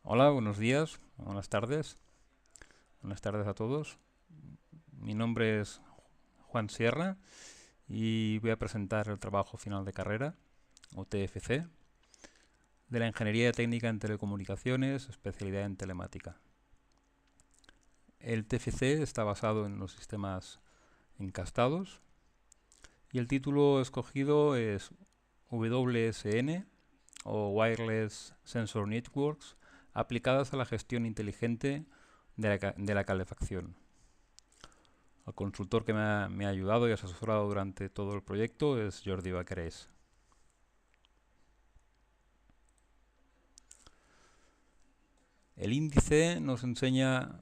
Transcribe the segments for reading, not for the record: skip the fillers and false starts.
Hola, buenos días, buenas tardes a todos. Mi nombre es Juan Sierra y voy a presentar el trabajo final de carrera, o TFC, de la Ingeniería Técnica en Telecomunicaciones, especialidad en telemática. El TFC está basado en los sistemas encastados y el título escogido es WSN o Wireless Sensor Networks aplicadas a la gestión inteligente de la calefacción. El consultor que me ha ayudado y asesorado durante todo el proyecto es Jordi Baquerés. El índice nos enseña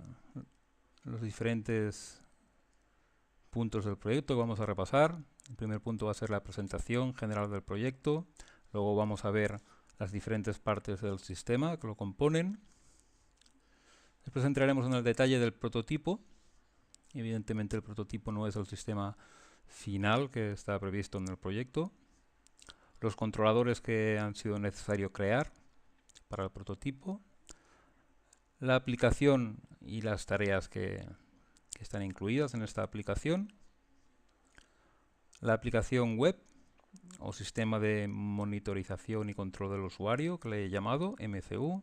los diferentes puntos del proyecto que vamos a repasar. El primer punto va a ser la presentación general del proyecto. Luego vamos a ver las diferentes partes del sistema que lo componen. Después entraremos en el detalle del prototipo. Evidentemente el prototipo no es el sistema final que está previsto en el proyecto. Los controladores que han sido necesario crear para el prototipo. La aplicación y las tareas que están incluidas en esta aplicación. La aplicación web o sistema de monitorización y control del usuario, que le he llamado MCU.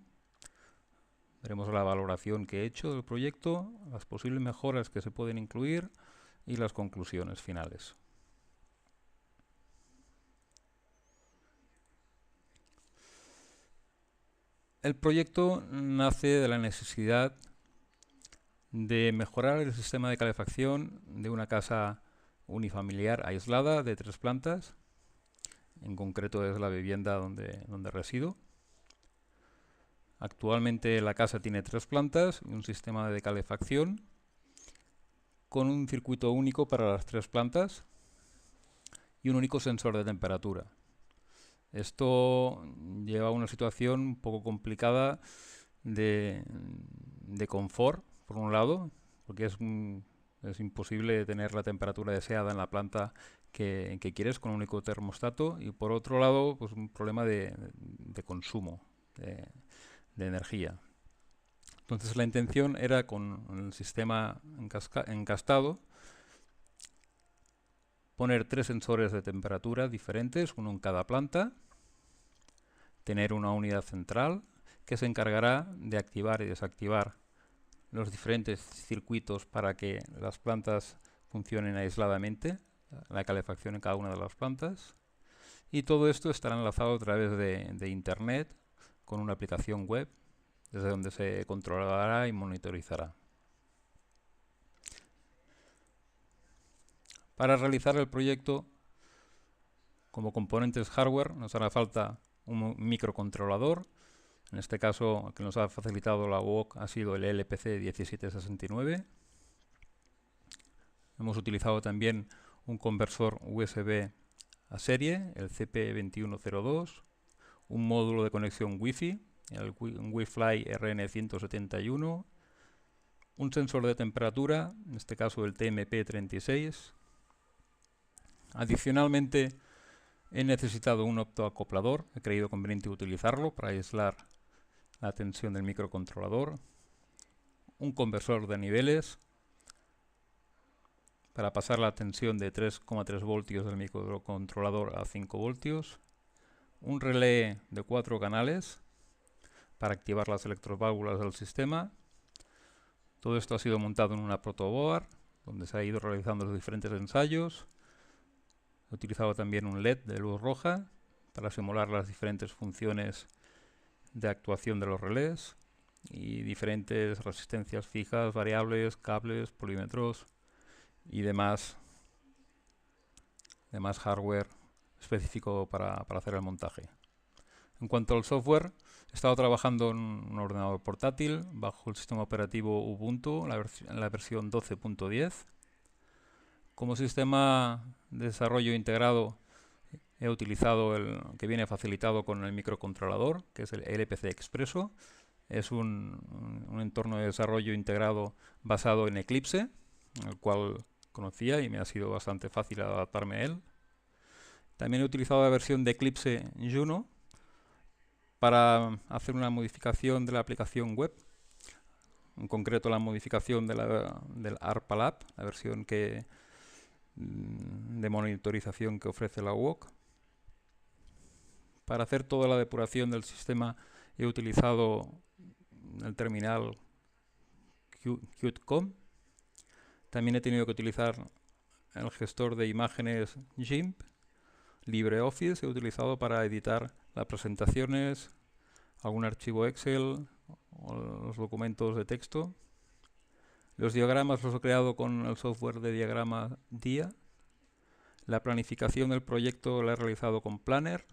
Veremos la valoración que he hecho del proyecto, las posibles mejoras que se pueden incluir y las conclusiones finales. El proyecto nace de la necesidad de mejorar el sistema de calefacción de una casa unifamiliar aislada de 3 plantas. En concreto es la vivienda donde resido. Actualmente la casa tiene 3 plantas y un sistema de calefacción con un circuito único para las 3 plantas y un único sensor de temperatura. Esto lleva a una situación un poco complicada de confort, por un lado, porque es imposible tener la temperatura deseada en la planta que quieres con un único termostato, y por otro lado, pues un problema de consumo de energía. Entonces la intención era, con el sistema encastado, poner 3 sensores de temperatura diferentes, uno en cada planta, tener una unidad central que se encargará de activar y desactivar los diferentes circuitos para que las plantas funcionen aisladamente, la calefacción en cada una de las plantas, y todo esto estará enlazado a través de Internet con una aplicación web desde donde se controlará y monitorizará. Para realizar el proyecto, como componentes hardware, nos hará falta un microcontrolador. En este caso, el que nos ha facilitado la UOC ha sido el LPC 1769. Hemos utilizado también un conversor USB a serie, el CP2102, un módulo de conexión Wi-Fi, el Wi-Fi RN171, un sensor de temperatura, en este caso el TMP36. Adicionalmente, he necesitado un optoacoplador, he creído conveniente utilizarlo para aislar la tensión del microcontrolador, un conversor de niveles para pasar la tensión de 3,3 voltios del microcontrolador a 5 voltios, un relé de 4 canales para activar las electroválvulas del sistema. Todo esto ha sido montado en una protoboard donde se ha ido realizando los diferentes ensayos. He utilizado también un LED de luz roja para simular las diferentes funciones de actuación de los relés y diferentes resistencias fijas, variables, cables, polímetros y demás hardware específico para hacer el montaje. En cuanto al software, he estado trabajando en un ordenador portátil bajo el sistema operativo Ubuntu en la versión 12.10. Como sistema de desarrollo integrado he utilizado el que viene facilitado con el microcontrolador, que es el LPC Expresso. Es un entorno de desarrollo integrado basado en Eclipse, el cual conocía y me ha sido bastante fácil adaptarme a él. También he utilizado la versión de Eclipse Juno para hacer una modificación de la aplicación web, en concreto la modificación del ARPALAB, la versión de monitorización que ofrece la UOC. Para hacer toda la depuración del sistema he utilizado el terminal Qt.com. También he tenido que utilizar el gestor de imágenes GIMP. LibreOffice he utilizado para editar las presentaciones, algún archivo Excel o los documentos de texto. Los diagramas los he creado con el software de diagrama Dia. La planificación del proyecto la he realizado con Planner.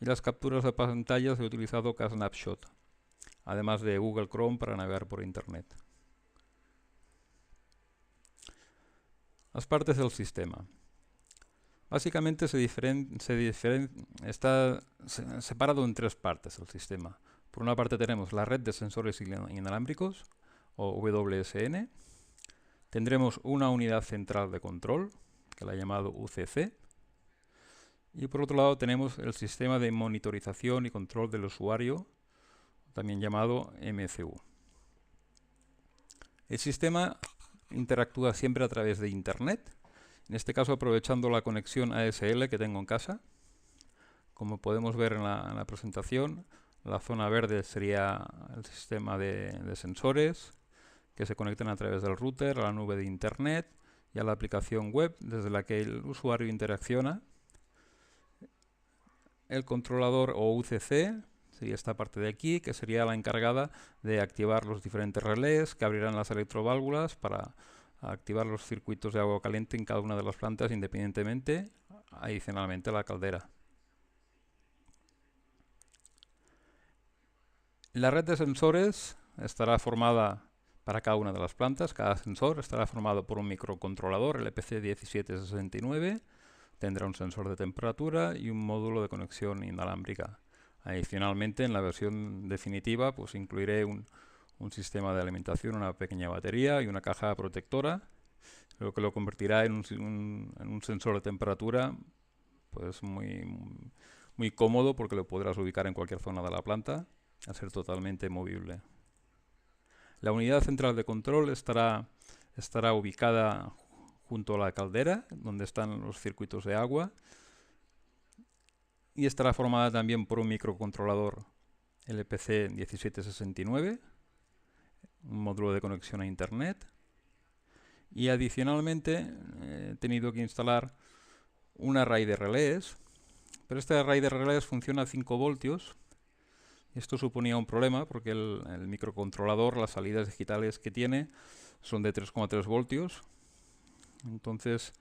Y las capturas de pantallas he utilizado KSnapShot, además de Google Chrome para navegar por Internet. Las partes del sistema. Básicamente está separado en tres partes el sistema. Por una parte tenemos la red de sensores inalámbricos, o WSN. Tendremos una unidad central de control, que la he llamado UCC. Y por otro lado tenemos el sistema de monitorización y control del usuario, también llamado MCU. El sistema interactúa siempre a través de Internet, en este caso aprovechando la conexión ASL que tengo en casa. Como podemos ver en la presentación, la zona verde sería el sistema de sensores que se conectan a través del router a la nube de Internet y a la aplicación web desde la que el usuario interacciona. El controlador o UCC sería esta parte de aquí, que sería la encargada de activar los diferentes relés que abrirán las electroválvulas para activar los circuitos de agua caliente en cada una de las plantas independientemente, adicionalmente a la caldera. La red de sensores estará formada para cada una de las plantas. Cada sensor estará formado por un microcontrolador LPC1769. Tendrá un sensor de temperatura y un módulo de conexión inalámbrica. Adicionalmente, en la versión definitiva, pues incluiré un sistema de alimentación, una pequeña batería y una caja protectora, lo que lo convertirá en un sensor de temperatura pues muy cómodo, porque lo podrás ubicar en cualquier zona de la planta, al ser totalmente movible. La unidad central de control estará ubicada junto a la caldera, donde están los circuitos de agua, y estará formada también por un microcontrolador LPC1769, un módulo de conexión a Internet, y adicionalmente he tenido que instalar un array de relés, pero este array de relés funciona a 5 voltios. Esto suponía un problema porque el microcontrolador, las salidas digitales que tiene son de 3,3 voltios. Entonces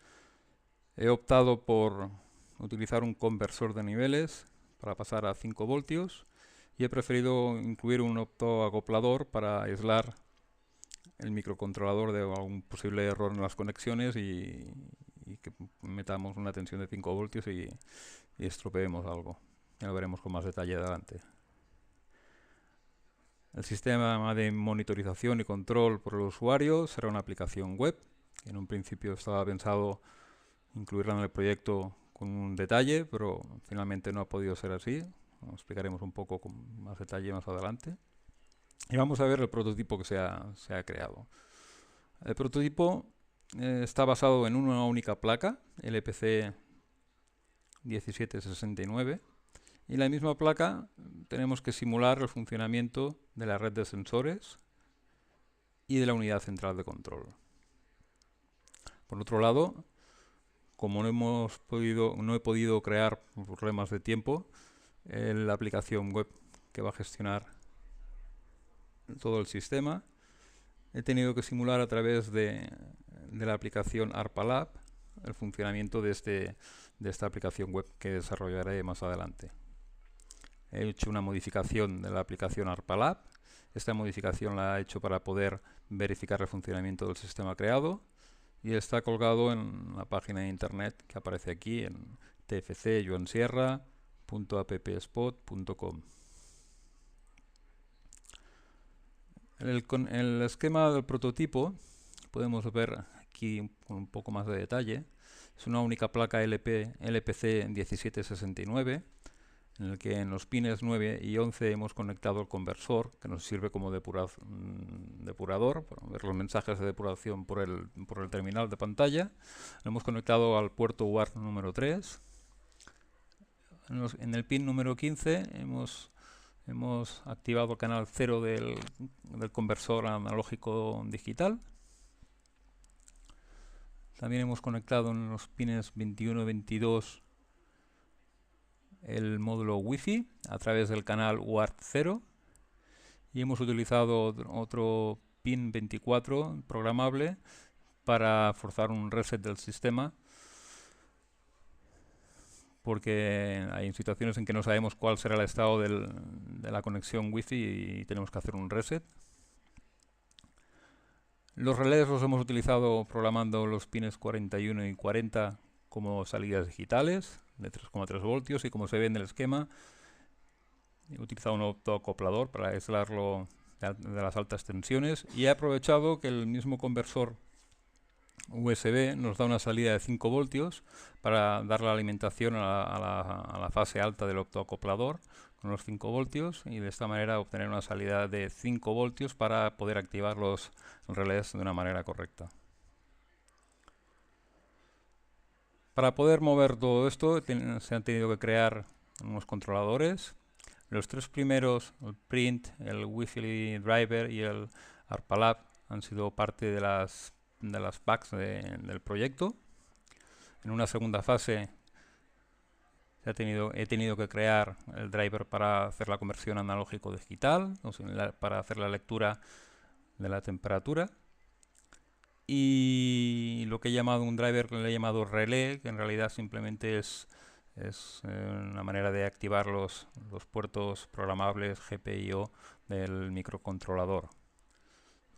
he optado por utilizar un conversor de niveles para pasar a 5 voltios y he preferido incluir un optoacoplador para aislar el microcontrolador de algún posible error en las conexiones y que metamos una tensión de 5 voltios y estropeemos algo. Ya lo veremos con más detalle adelante. El sistema de monitorización y control por el usuario será una aplicación web. En un principio estaba pensado incluirla en el proyecto con un detalle, pero finalmente no ha podido ser así. Lo explicaremos un poco con más detalle más adelante. Y vamos a ver el prototipo que se ha creado. El prototipo está basado en una única placa, LPC 1769, y en la misma placa tenemos que simular el funcionamiento de la red de sensores y de la unidad central de control. Por otro lado, como no he podido crear por problemas de tiempo la aplicación web que va a gestionar todo el sistema, he tenido que simular a través de la aplicación ARPALAB el funcionamiento de esta aplicación web que desarrollaré más adelante. He hecho una modificación de la aplicación ARPALAB. Esta modificación la he hecho para poder verificar el funcionamiento del sistema creado y está colgado en la página de internet que aparece aquí en tfcjoansierra.appspot.com. El esquema del prototipo podemos ver aquí con un poco más de detalle. Es una única placa LPC 1769. en el que en los pines 9 y 11 hemos conectado el conversor, que nos sirve como depurador, para ver los mensajes de depuración por el terminal de pantalla. Lo hemos conectado al puerto UART número 3. En el pin número 15 hemos activado el canal 0 del conversor analógico digital. También hemos conectado en los pines 21 y 22 el módulo Wi-Fi a través del canal UART 0 y hemos utilizado otro pin 24 programable para forzar un reset del sistema, porque hay situaciones en que no sabemos cuál será el estado de la conexión Wi-Fi y tenemos que hacer un reset. Los relés los hemos utilizado programando los pines 41 y 40 como salidas digitales de 3,3 voltios y, como se ve en el esquema, he utilizado un optoacoplador para aislarlo de las altas tensiones y he aprovechado que el mismo conversor USB nos da una salida de 5 voltios para dar la alimentación a la fase alta del optoacoplador con los 5 voltios y de esta manera obtener una salida de 5 voltios para poder activar los relés de una manera correcta. Para poder mover todo esto se han tenido que crear unos controladores. Los tres primeros, el Print, el Wi-Fi Driver y el ARPALAB, han sido parte de las packs del proyecto. En una segunda fase he tenido que crear el driver para hacer la conversión analógico-digital, o sea, para hacer la lectura de la temperatura. Y lo que he llamado un driver, que le he llamado relé, que en realidad simplemente es una manera de activar los puertos programables GPIO del microcontrolador.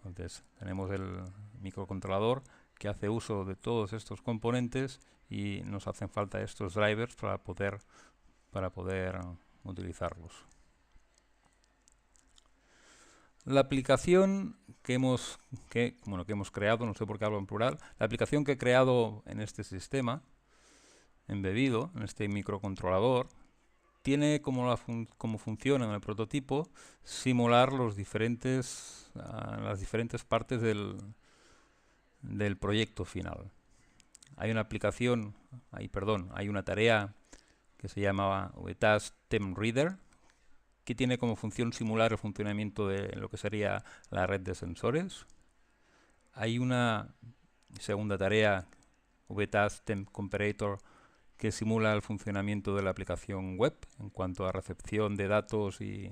Entonces tenemos el microcontrolador que hace uso de todos estos componentes y nos hacen falta estos drivers para poder utilizarlos. La aplicación que hemos creado, no sé por qué hablo en plural, la aplicación que he creado en este sistema embebido, en este microcontrolador, tiene como funciona en el prototipo simular las diferentes partes del proyecto final. Hay una tarea que se llama VTAS Temp Reader, que tiene como función simular el funcionamiento de lo que sería la red de sensores. Hay una segunda tarea, VTAS Temp Comparator, que simula el funcionamiento de la aplicación web en cuanto a recepción de datos y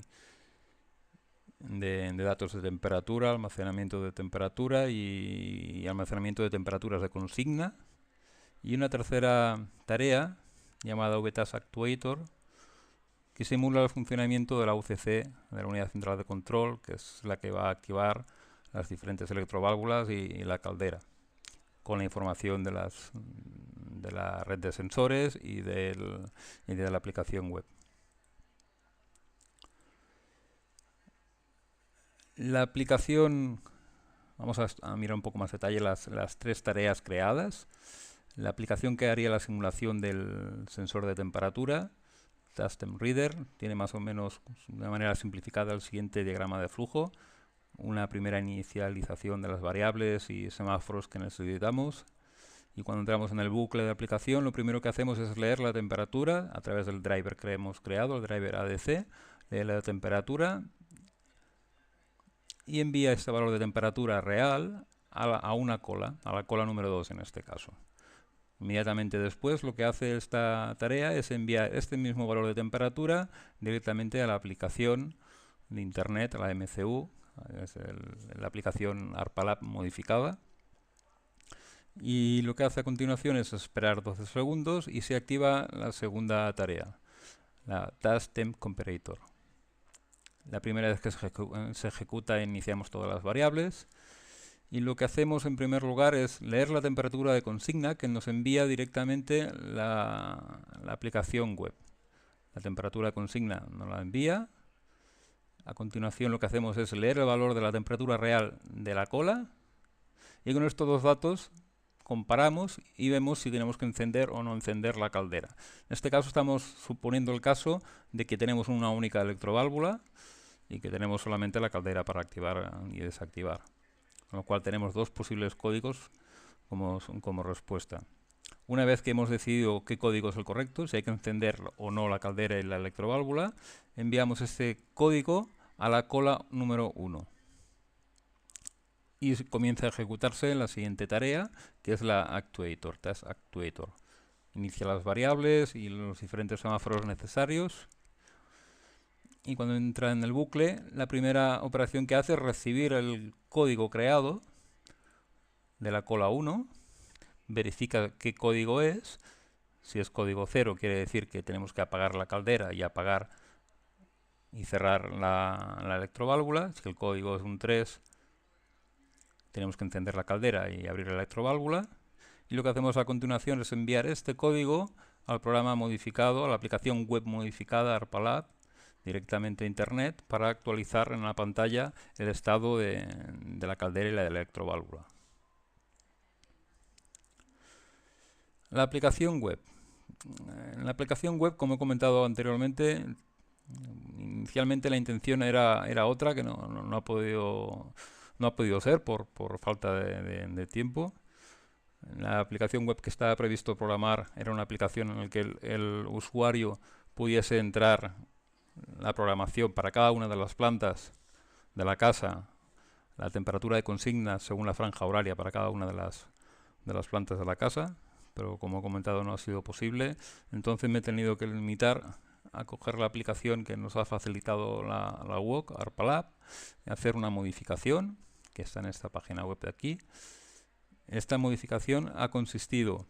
de datos de temperatura, almacenamiento de temperatura y almacenamiento de temperaturas de consigna. Y una tercera tarea llamada VTAS Actuator, que simula el funcionamiento de la UCC, de la unidad central de control, que es la que va a activar las diferentes electroválvulas y la caldera, con la información de la red de sensores y de la aplicación web. La aplicación, vamos a mirar un poco más detalle las tres tareas creadas. La aplicación que haría la simulación del sensor de temperatura, VTAS Temp Reader, tiene más o menos de una manera simplificada el siguiente diagrama de flujo. Una primera inicialización de las variables y semáforos que necesitamos. Y cuando entramos en el bucle de aplicación, lo primero que hacemos es leer la temperatura a través del driver que hemos creado, el driver ADC. Lee la temperatura y envía este valor de temperatura real a una cola, a la cola número 2 en este caso. Inmediatamente después, lo que hace esta tarea es enviar este mismo valor de temperatura directamente a la aplicación de Internet, a la MCU, es la aplicación ARPALAB modificada. Y lo que hace a continuación es esperar 12 segundos y se activa la segunda tarea, la VTAS Temp Comparator. La primera vez que se ejecuta, iniciamos todas las variables. Y lo que hacemos en primer lugar es leer la temperatura de consigna que nos envía directamente la aplicación web. La temperatura de consigna nos la envía. A continuación lo que hacemos es leer el valor de la temperatura real de la cola. Y con estos dos datos comparamos y vemos si tenemos que encender o no encender la caldera. En este caso estamos suponiendo el caso de que tenemos una única electroválvula y que tenemos solamente la caldera para activar y desactivar. Con lo cual tenemos dos posibles códigos como respuesta. Una vez que hemos decidido qué código es el correcto, si hay que encender o no la caldera y la electroválvula, enviamos este código a la cola número 1. Y comienza a ejecutarse la siguiente tarea, que es la actuator, task actuator. Inicia las variables y los diferentes semáforos necesarios. Y cuando entra en el bucle, la primera operación que hace es recibir el código creado de la cola 1, verifica qué código es. Si es código 0 quiere decir que tenemos que apagar la caldera y apagar y cerrar la electroválvula. Si el código es un 3, tenemos que encender la caldera y abrir la electroválvula. Y lo que hacemos a continuación es enviar este código al programa modificado, a la aplicación web modificada ARPALAB, directamente a Internet, para actualizar en la pantalla el estado de la caldera y la electroválvula. La aplicación web. En la aplicación web, como he comentado anteriormente, inicialmente la intención era otra, que no ha podido ser por falta de tiempo. La aplicación web que estaba previsto programar era una aplicación en la que el usuario pudiese entrar la programación para cada una de las plantas de la casa, la temperatura de consigna según la franja horaria para cada una de las plantas de la casa, pero como he comentado no ha sido posible. Entonces me he tenido que limitar a coger la aplicación que nos ha facilitado la WOC, ARPALAB, y hacer una modificación que está en esta página web de aquí. Esta modificación ha consistido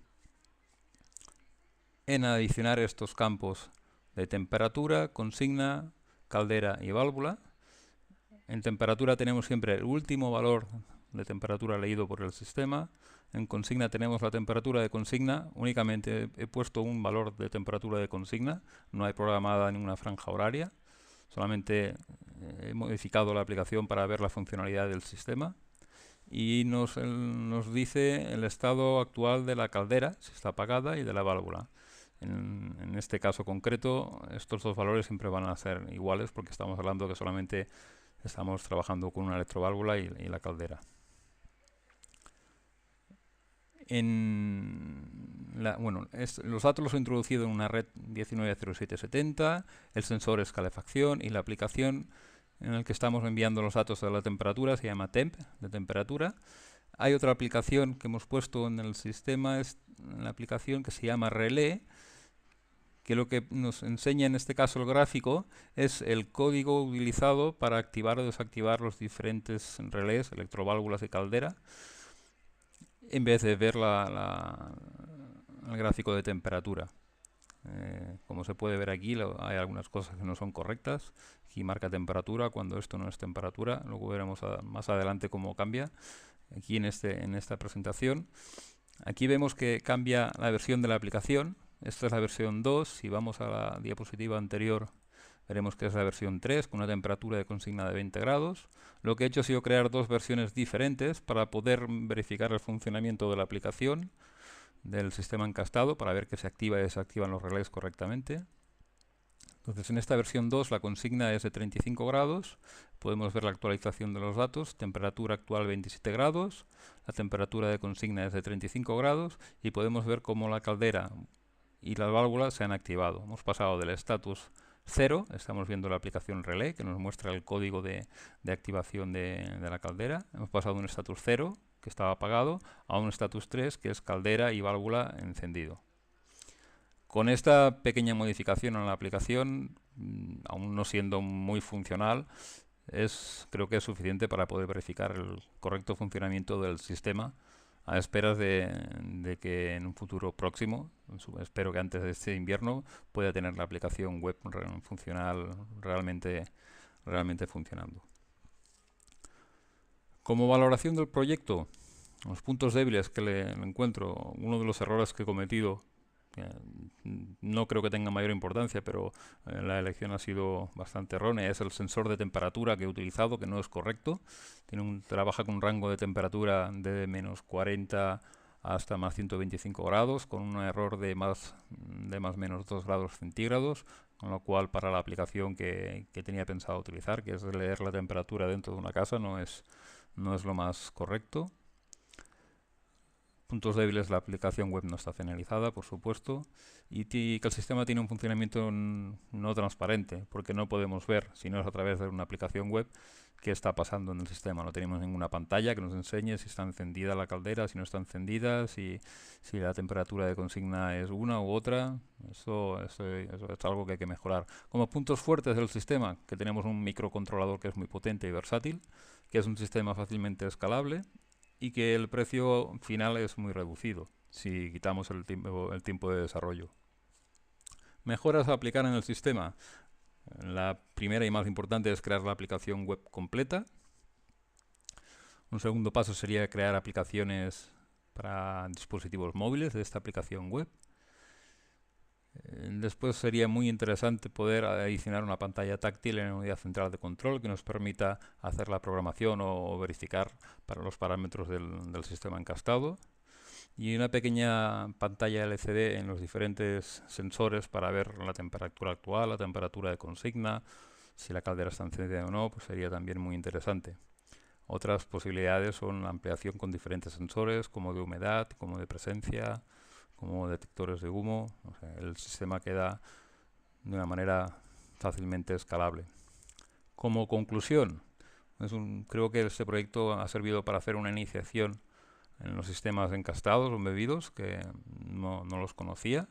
en adicionar estos campos de temperatura, consigna, caldera y válvula. En temperatura tenemos siempre el último valor de temperatura leído por el sistema. En consigna tenemos la temperatura de consigna. Únicamente he puesto un valor de temperatura de consigna. No hay programada ninguna franja horaria. Solamente he modificado la aplicación para ver la funcionalidad del sistema. Y nos dice el estado actual de la caldera, si está apagada, y de la válvula. En este caso concreto, estos dos valores siempre van a ser iguales porque estamos hablando que solamente estamos trabajando con una electroválvula y la caldera. Los datos los he introducido en una red 190770, el sensor es calefacción y la aplicación en la que estamos enviando los datos de la temperatura se llama temp, de temperatura. Hay otra aplicación que hemos puesto en el sistema, es la aplicación que se llama relé, que lo que nos enseña en este caso el gráfico es el código utilizado para activar o desactivar los diferentes relés, electroválvulas y caldera, en vez de ver el gráfico de temperatura. Como se puede ver aquí, hay algunas cosas que no son correctas. Aquí marca temperatura cuando esto no es temperatura. Luego veremos más adelante cómo cambia. Aquí en esta presentación. Aquí vemos que cambia la versión de la aplicación. Esta es la versión 2. Si vamos a la diapositiva anterior, veremos que es la versión 3 con una temperatura de consigna de 20 grados. Lo que he hecho ha sido crear dos versiones diferentes para poder verificar el funcionamiento de la aplicación del sistema encastado para ver que se activa y desactivan los relés correctamente. Entonces en esta versión 2 la consigna es de 35 grados, podemos ver la actualización de los datos, temperatura actual 27 grados, la temperatura de consigna es de 35 grados y podemos ver cómo la caldera y las válvulas se han activado. Hemos pasado del status 0, estamos viendo la aplicación relé que nos muestra el código de activación de la caldera, hemos pasado de un status 0 que estaba apagado a un status 3 que es caldera y válvula encendido. Con esta pequeña modificación en la aplicación, aún no siendo muy funcional, creo que es suficiente para poder verificar el correcto funcionamiento del sistema a esperas de que en un futuro próximo, espero que antes de este invierno, pueda tener la aplicación web funcional realmente funcionando. Como valoración del proyecto, los puntos débiles que le encuentro, uno de los errores que he cometido, no creo que tenga mayor importancia, pero la elección ha sido bastante errónea, es el sensor de temperatura que he utilizado, que no es correcto. Trabaja con un rango de temperatura de -40 hasta más 125 grados, con un error de más o menos 2 grados centígrados, con lo cual para la aplicación que tenía pensado utilizar, que es leer la temperatura dentro de una casa, no es lo más correcto. Puntos débiles: la aplicación web no está finalizada, por supuesto, y que el sistema tiene un funcionamiento no transparente, porque no podemos ver, si no es a través de una aplicación web, qué está pasando en el sistema. No tenemos ninguna pantalla que nos enseñe si está encendida la caldera, si no está encendida, si la temperatura de consigna es una u otra. Eso es algo que hay que mejorar. Como puntos fuertes del sistema, que tenemos un microcontrolador que es muy potente y versátil, que es un sistema fácilmente escalable, y que el precio final es muy reducido si quitamos el tiempo de desarrollo. Mejoras a aplicar en el sistema. La primera y más importante es crear la aplicación web completa. Un segundo paso sería crear aplicaciones para dispositivos móviles de esta aplicación web. Después sería muy interesante poder adicionar una pantalla táctil en la unidad central de control que nos permita hacer la programación o verificar para los parámetros del sistema encastado. Y una pequeña pantalla LCD en los diferentes sensores para ver la temperatura actual, la temperatura de consigna, si la caldera está encendida o no, pues sería también muy interesante. Otras posibilidades son la ampliación con diferentes sensores, como de humedad, como de presencia, como detectores de humo. O sea, el sistema queda de una manera fácilmente escalable. Como conclusión, creo que este proyecto ha servido para hacer una iniciación en los sistemas encastados o embebidos, que no los conocía.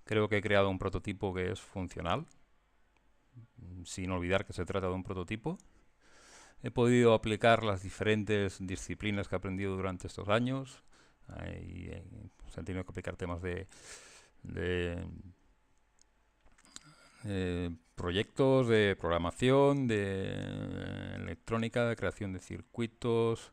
Creo que he creado un prototipo que es funcional, sin olvidar que se trata de un prototipo. He podido aplicar las diferentes disciplinas que he aprendido durante estos años. Se han tenido que aplicar temas de proyectos, de programación, de electrónica, de creación de circuitos,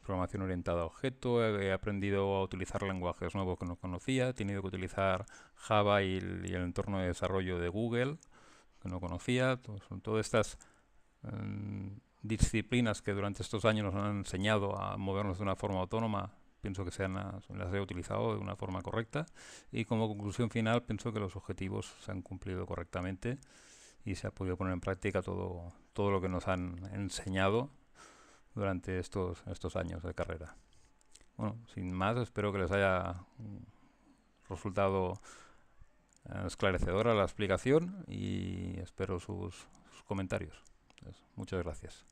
programación orientada a objeto. He aprendido a utilizar lenguajes nuevos que no conocía. He tenido que utilizar Java y el entorno de desarrollo de Google, que no conocía. Son todas estas disciplinas que durante estos años nos han enseñado a movernos de una forma autónoma. Pienso que las he utilizado de una forma correcta, y como conclusión final pienso que los objetivos se han cumplido correctamente y se ha podido poner en práctica todo lo que nos han enseñado durante estos años de carrera. Bueno, sin más, espero que les haya resultado esclarecedora la explicación y espero sus comentarios. Muchas gracias.